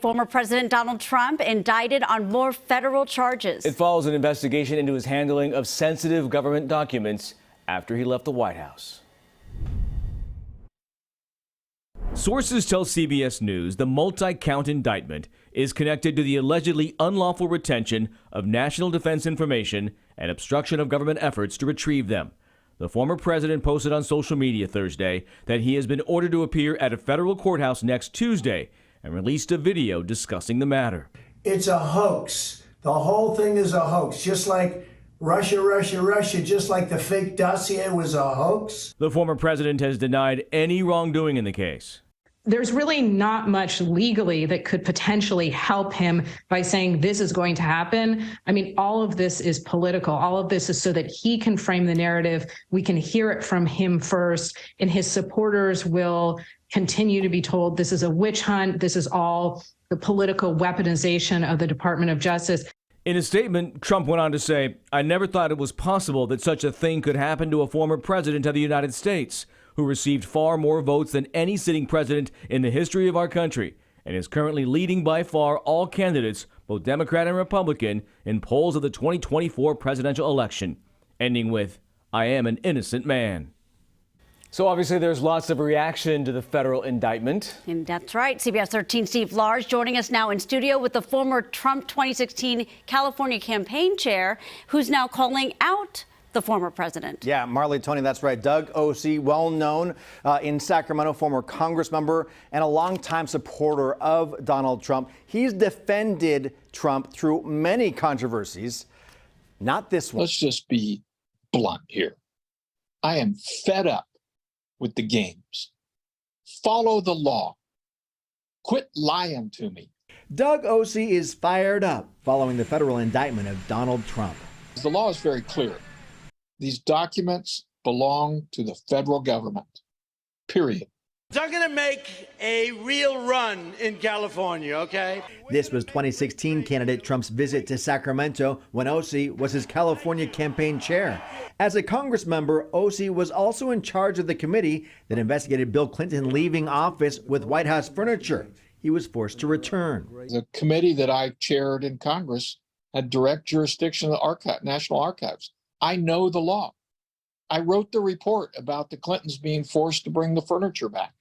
Former President Donald Trump indicted on more federal charges. It follows an investigation into his handling of sensitive government documents after he left the White House. Sources tell CBS News the multi-count indictment is connected to the allegedly unlawful retention of national defense information and obstruction of government efforts to retrieve them. The former president posted on social media Thursday that he has been ordered to appear at a federal courthouse next Tuesday and released a video discussing the matter. It's a hoax. The whole thing is a hoax, just like Russia, just like the fake dossier was a hoax. The former president has denied any wrongdoing in the case. There's really not much legally that could potentially help him by saying this is going to happen. I mean, all of this is political. All of this is so that he can frame the narrative. We can hear it from him first, and his supporters will continue to be told this is a witch hunt. This is all the political weaponization of the Department of Justice. In a statement, Trump went on to say, "I never thought it was possible that such a thing could happen to a former president of the United States, who received far more votes than any sitting president in the history of our country and is currently leading by far all candidates, both Democrat and Republican, in polls of the 2024 presidential election," ending with, "I am an innocent man." So obviously there's lots of reaction to the federal indictment. And that's right. CBS 13 Steve Large joining us now in studio with the former Trump 2016 California campaign chair, who's now calling out the former president. Yeah, Marley, Tony, that's right. Doug Osee, well known in Sacramento, former Congress member and a longtime supporter of Donald Trump. He's defended Trump through many controversies, not this one. Let's just be blunt here. I am fed up with the games. Follow the law. Quit lying to me. Doug Osee is fired up following the federal indictment of Donald Trump. The law is very clear. These documents belong to the federal government, period. I'm going to make a real run in California, okay? This was 2016 candidate Trump's visit to Sacramento when Osee was his California campaign chair. As a Congress member, Osee was also in charge of the committee that investigated Bill Clinton leaving office with White House furniture he was forced to return. The committee that I chaired in Congress had direct jurisdiction of the National Archives. I know the law. I wrote the report about the Clintons being forced to bring the furniture back.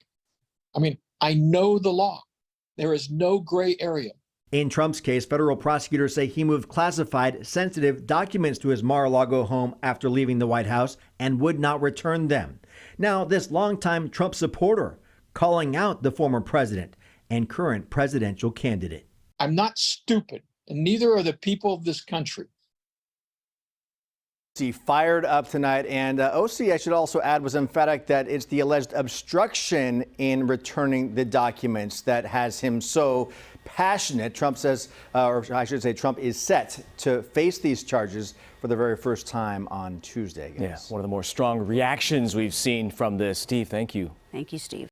I mean, I know the law. There is no gray area. In Trump's case, federal prosecutors say he moved classified, sensitive documents to his Mar-a-Lago home after leaving the White House and would not return them. Now, this longtime Trump supporter calling out the former president and current presidential candidate. I'm not stupid, and neither are the people of this country. He fired up tonight, and Osee, I should also add, was emphatic that it's the alleged obstruction in returning the documents that has him so passionate. Trump says, or I should say, Trump is set to face these charges for the very first time on Tuesday. Yeah, one of the more strong reactions we've seen from this. Steve, thank you. Thank you, Steve.